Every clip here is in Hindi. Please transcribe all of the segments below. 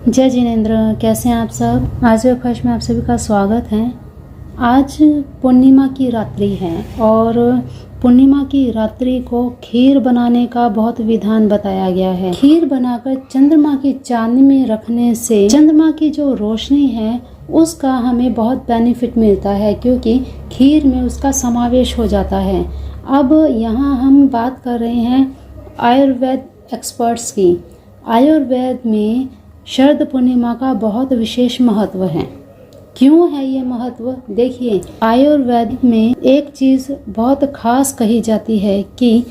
जय जिनेंद्र, कैसे हैं आप सब। आज ब्रेकफास्ट में आप सभी का स्वागत है। आज पूर्णिमा की रात्रि है और पूर्णिमा की रात्रि को खीर बनाने का बहुत विधान बताया गया है। खीर बनाकर चंद्रमा की चांदनी में रखने से चंद्रमा की जो रोशनी है उसका हमें बहुत बेनिफिट मिलता है, क्योंकि खीर में उसका समावेश हो जाता है। अब यहाँ हम बात कर रहे हैं आयुर्वेद एक्सपर्ट्स की। आयुर्वेद में शरद पूर्णिमा का बहुत विशेष महत्व है। क्यों है ये महत्व? देखिए, आयुर्वेद में एक चीज़ बहुत खास कही जाती है कि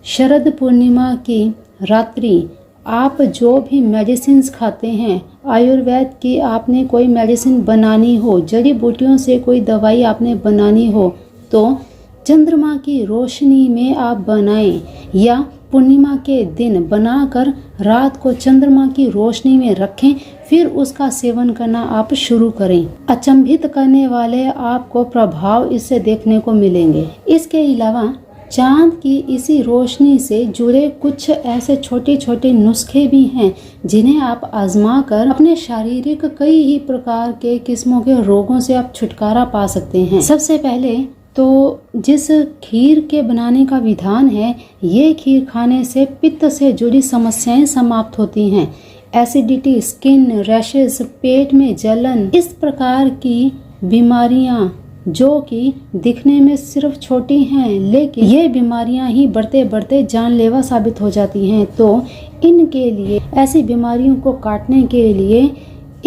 शरद पूर्णिमा की रात्रि आप जो भी मेडिसिन्स खाते हैं, आयुर्वेद की आपने कोई मेडिसिन बनानी हो, जड़ी बूटियों से कोई दवाई आपने बनानी हो, तो चंद्रमा की रोशनी में आप बनाएं या पूर्णिमा के दिन बनाकर रात को चंद्रमा की रोशनी में रखें, फिर उसका सेवन करना आप शुरू करें। अचंभित करने वाले आपको प्रभाव इससे देखने को मिलेंगे। इसके अलावा चांद की इसी रोशनी से जुड़े कुछ ऐसे छोटे छोटे नुस्खे भी हैं जिन्हें आप आजमा कर अपने शारीरिक कई ही प्रकार के किस्मों के रोगों से आप छुटकारा पा सकते हैं। सबसे पहले तो जिस खीर के बनाने का विधान है, ये खीर खाने से पित्त से जुड़ी समस्याएं समाप्त होती हैं। एसिडिटी, स्किन रैशेस, पेट में जलन, इस प्रकार की बीमारियां जो कि दिखने में सिर्फ छोटी हैं, लेकिन ये बीमारियां ही बढ़ते बढ़ते जानलेवा साबित हो जाती हैं। तो इनके लिए, ऐसी बीमारियों को काटने के लिए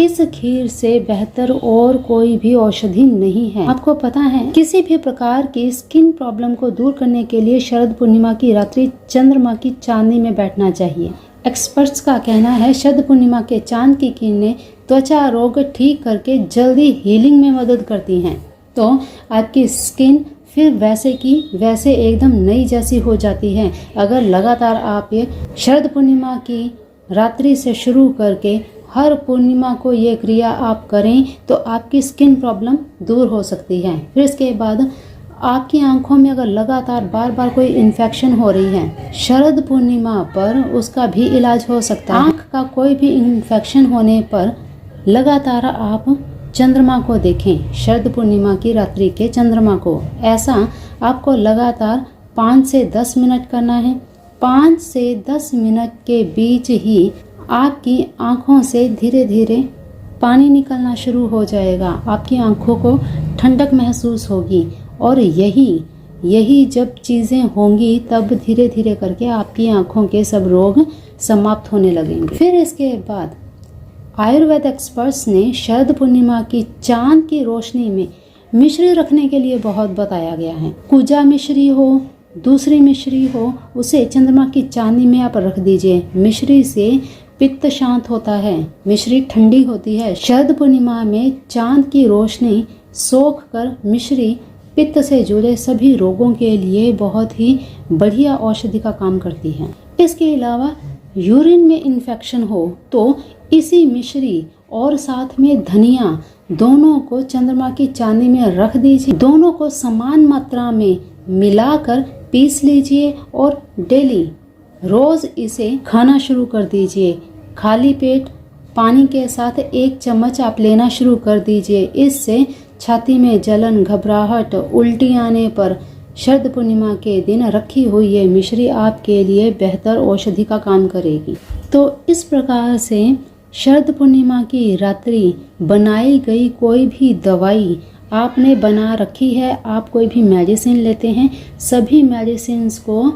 इस खीर से बेहतर और कोई भी औषधि नहीं है। आपको पता है, किसी भी प्रकार की स्किन प्रॉब्लम को दूर करने के लिए शरद पूर्णिमा की रात्रि चंद्रमा की चांदनी में बैठना चाहिए। एक्सपर्ट्स का कहना है शरद पूर्णिमा के चांद की किरणें त्वचा रोग ठीक करके जल्दी हीलिंग में मदद करती हैं। तो आपकी स्किन फिर वैसे की वैसे एकदम नई जैसी हो जाती है। अगर लगातार आप ये शरद पूर्णिमा की रात्रि से शुरू करके हर पूर्णिमा को ये क्रिया आप करें तो आपकी स्किन प्रॉब्लम दूर हो सकती है। फिर इसके बाद आपकी आंखों में अगर लगातार बार बार कोई इन्फेक्शन हो रही है, शरद पूर्णिमा पर उसका भी इलाज हो सकता है। आंख का कोई भी इन्फेक्शन होने पर लगातार आप चंद्रमा को देखें, शरद पूर्णिमा की रात्रि के चंद्रमा को। ऐसा आपको लगातार 5 से 10 मिनट करना है। 5 से 10 मिनट के बीच ही आपकी आंखों से धीरे धीरे पानी निकलना शुरू हो जाएगा। आपकी आंखों को ठंडक महसूस होगी और यही जब चीज़ें होंगी तब धीरे धीरे करके आपकी आंखों के सब रोग समाप्त होने लगेंगे। फिर इसके बाद आयुर्वेद एक्सपर्ट्स ने शरद पूर्णिमा की चांद की रोशनी में मिश्री रखने के लिए बहुत बताया गया है। कुजा मिश्री हो, दूसरी मिश्री हो, उसे चंद्रमा की चांदनी में आप रख दीजिए। मिश्री से पित्त शांत होता है, मिश्री ठंडी होती है। शरद पूर्णिमा में चांद की रोशनी सोख कर मिश्री पित्त से जुड़े सभी रोगों के लिए बहुत ही बढ़िया औषधि का काम करती है। इसके अलावा यूरिन में इन्फेक्शन हो तो इसी मिश्री और साथ में धनिया दोनों को चंद्रमा की चांदनी में रख दीजिए। दोनों को समान मात्रा में मिलाकर पीस लीजिए और डेली रोज इसे खाना शुरू कर दीजिए। खाली पेट पानी के साथ 1 चम्मच आप लेना शुरू कर दीजिए। इससे छाती में जलन, घबराहट, उल्टी आने पर शरद पूर्णिमा के दिन रखी हुई ये मिश्री आपके लिए बेहतर औषधि का काम करेगी। तो इस प्रकार से शरद पूर्णिमा की रात्रि बनाई गई कोई भी दवाई आपने बना रखी है, आप कोई भी मेडिसिन लेते हैं, सभी मेडिसिन्स को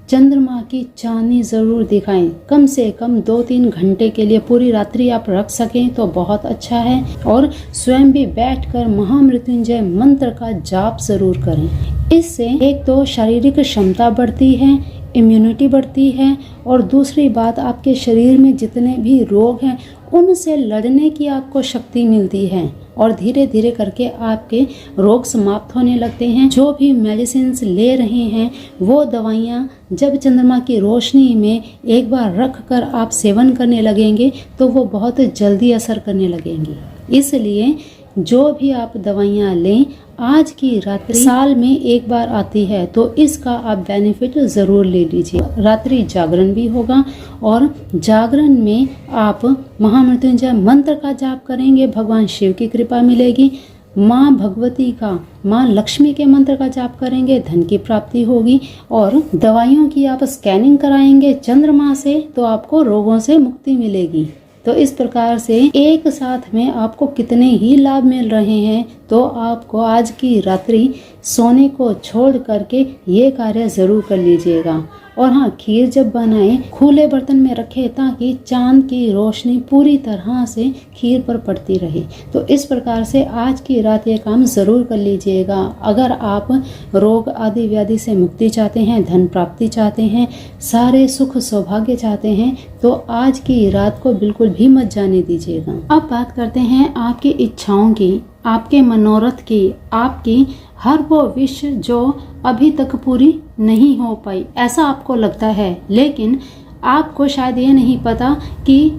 चंद्रमा की चांदनी ज़रूर दिखाएं। कम से कम 2-3 घंटे के लिए पूरी रात्रि आप रख सकें तो बहुत अच्छा है। और स्वयं भी बैठकर महामृत्युंजय मंत्र का जाप ज़रूर करें। इससे एक तो शारीरिक क्षमता बढ़ती है, इम्यूनिटी बढ़ती है, और दूसरी बात आपके शरीर में जितने भी रोग हैं उनसे लड़ने की आपको शक्ति मिलती है और धीरे धीरे करके आपके रोग समाप्त होने लगते हैं। जो भी मेडिसिन्स ले रहे हैं वो दवाइयाँ जब चंद्रमा की रोशनी में एक बार रख कर आप सेवन करने लगेंगे तो वो बहुत जल्दी असर करने लगेंगी। इसलिए जो भी आप दवाइयाँ लें, आज की रात्रि साल में एक बार आती है, तो इसका आप बेनिफिट ज़रूर ले लीजिए। रात्रि जागरण भी होगा और जागरण में आप महामृत्युंजय मंत्र का जाप करेंगे, भगवान शिव की कृपा मिलेगी। माँ भगवती का, माँ लक्ष्मी के मंत्र का जाप करेंगे, धन की प्राप्ति होगी। और दवाइयों की आप स्कैनिंग कराएंगे चंद्रमा से, तो आपको रोगों से मुक्ति मिलेगी। तो इस प्रकार से एक साथ में आपको कितने ही लाभ मिल रहे हैं। तो आपको आज की रात्रि सोने को छोड़ करके ये कार्य जरूर कर लीजिएगा। और हाँ, खीर जब बनाएं खुले बर्तन में रखें, ताकि चांद की रोशनी पूरी तरह से खीर पर पड़ती रहे। तो इस प्रकार से आज की रात ये काम ज़रूर कर लीजिएगा। अगर आप रोग आदि व्याधि से मुक्ति चाहते हैं, धन प्राप्ति चाहते हैं, सारे सुख सौभाग्य चाहते हैं, तो आज की रात को बिल्कुल भी मत जाने दीजिएगा। अब बात करते हैं आपकी इच्छाओं की, आपके मनोरथ की, आपकी हर वो विश जो अभी तक पूरी नहीं हो पाई, ऐसा आपको लगता है। लेकिन आपको शायद ये नहीं पता कि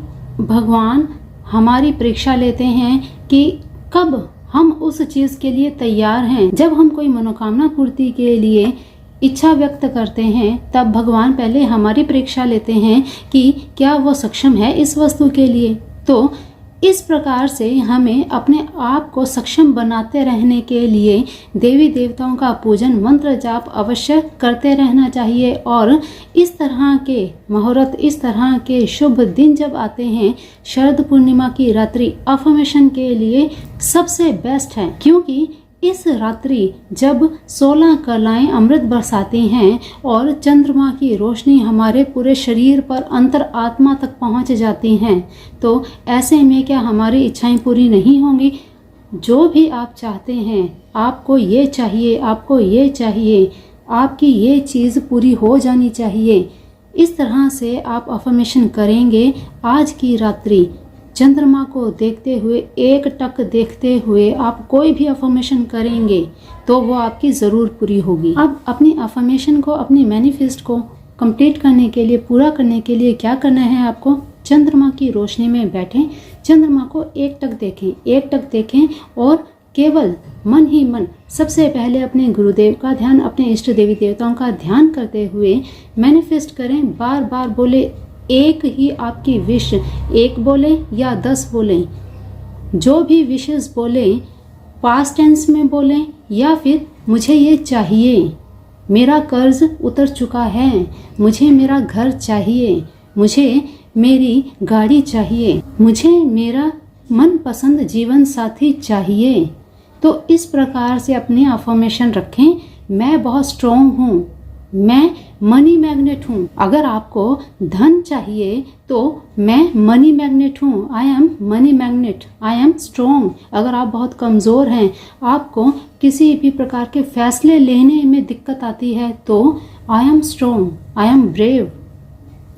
भगवान हमारी परीक्षा लेते हैं कि कब हम उस चीज़ के लिए तैयार हैं। जब हम कोई मनोकामना पूर्ति के लिए इच्छा व्यक्त करते हैं, तब भगवान पहले हमारी परीक्षा लेते हैं कि क्या वो सक्षम है इस वस्तु के लिए। तो इस प्रकार से हमें अपने आप को सक्षम बनाते रहने के लिए देवी देवताओं का पूजन, मंत्र जाप अवश्य करते रहना चाहिए। और इस तरह के मुहूर्त, इस तरह के शुभ दिन जब आते हैं, शरद पूर्णिमा की रात्रि अफर्मेशन के लिए सबसे बेस्ट है। क्योंकि इस रात्रि जब 16 कलाएं अमृत बरसाती हैं और चंद्रमा की रोशनी हमारे पूरे शरीर पर अंतर आत्मा तक पहुंच जाती हैं, तो ऐसे में क्या हमारी इच्छाएं पूरी नहीं होंगी? जो भी आप चाहते हैं, आपको ये चाहिए, आपको ये चाहिए, आपकी ये चीज़ पूरी हो जानी चाहिए। इस तरह से आप अफर्मेशन करेंगे। आज की रात्रि चंद्रमा को देखते हुए, एक टक देखते हुए आप कोई भी अफर्मेशन करेंगे तो वो आपकी ज़रूर पूरी होगी। अब अपनी अफर्मेशन को, अपनी मैनिफेस्ट को कंप्लीट करने के लिए, पूरा करने के लिए क्या करना है आपको? चंद्रमा की रोशनी में बैठें, चंद्रमा को एक टक देखें और केवल मन ही मन सबसे पहले अपने गुरुदेव का ध्यान, अपने इष्ट देवी देवताओं का ध्यान करते हुए मैनिफेस्ट करें। बार बार बोले, एक ही आपकी विश, एक बोले या 10 बोलें, जो भी विशेस बोलें, पास्ट टेंस में बोलें या फिर मुझे ये चाहिए, मेरा कर्ज उतर चुका है, मुझे मेरा घर चाहिए, मुझे मेरी गाड़ी चाहिए, मुझे मेरा मनपसंद जीवन साथी चाहिए। तो इस प्रकार से अपने अफर्मेशन रखें। मैं बहुत स्ट्रॉन्ग हूँ, मैं मनी मैग्नेट हूँ। अगर आपको धन चाहिए तो मैं मनी मैग्नेट हूँ, I am money magnet, I am strong. अगर आप बहुत कमज़ोर हैं, आपको किसी भी प्रकार के फैसले लेने में दिक्कत आती है, तो I am strong, I am brave.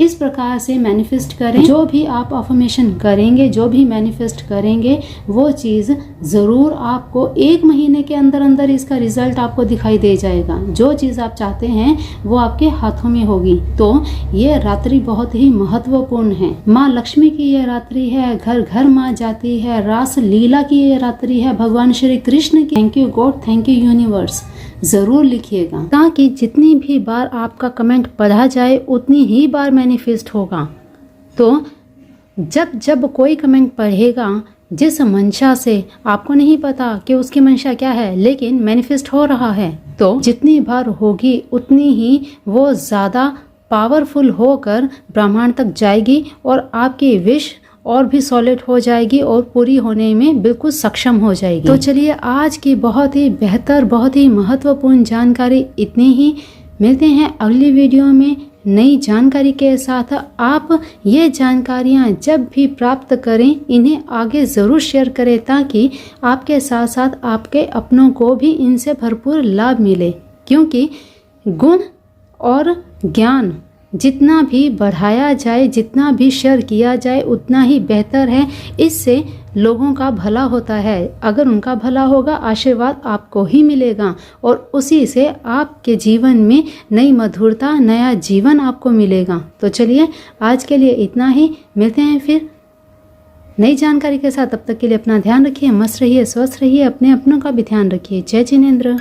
इस प्रकार से मैनिफेस्ट करें। जो भी आप अफर्मेशन करेंगे, जो भी मैनिफेस्ट करेंगे, वो चीज़ ज़रूर आपको 1 महीने के अंदर अंदर इसका रिजल्ट आपको दिखाई दे जाएगा। जो चीज़ आप चाहते हैं वो आपके हाथों में होगी। तो ये रात्रि बहुत ही महत्वपूर्ण है। माँ लक्ष्मी की ये रात्रि है, घर घर माँ जाती है, रास लीला की ये रात्रि है, भगवान श्री कृष्ण की। Thank you God, thank you universe. ज़रूर लिखिएगा, ताकि जितनी भी बार आपका कमेंट पढ़ा जाए उतनी ही बार मैनिफेस्ट होगा। तो जब जब कोई कमेंट पढ़ेगा, जिस मंशा से, आपको नहीं पता कि उसकी मंशा क्या है, लेकिन मैनिफेस्ट हो रहा है, तो जितनी बार होगी उतनी ही वो ज़्यादा पावरफुल होकर ब्रह्मांड तक जाएगी और आपकी विश और भी सॉलिड हो जाएगी और पूरी होने में बिल्कुल सक्षम हो जाएगी। तो चलिए, आज की बहुत ही बेहतर, बहुत ही महत्वपूर्ण जानकारी इतनी ही। मिलते हैं अगली वीडियो में नई जानकारी के साथ। आप ये जानकारियाँ जब भी प्राप्त करें, इन्हें आगे ज़रूर शेयर करें, ताकि आपके साथ साथ आपके अपनों को भी इनसे भरपूर लाभ मिले। क्योंकि गुण और ज्ञान जितना भी बढ़ाया जाए, जितना भी शेयर किया जाए, उतना ही बेहतर है। इससे लोगों का भला होता है। अगर उनका भला होगा, आशीर्वाद आपको ही मिलेगा और उसी से आपके जीवन में नई मधुरता, नया जीवन आपको मिलेगा। तो चलिए, आज के लिए इतना ही। मिलते हैं फिर नई जानकारी के साथ। तब तक के लिए अपना ध्यान रखिए, मस्त रहिए, स्वस्थ रहिए, अपने अपनों का भी ध्यान रखिए। जय जिनेंद्र।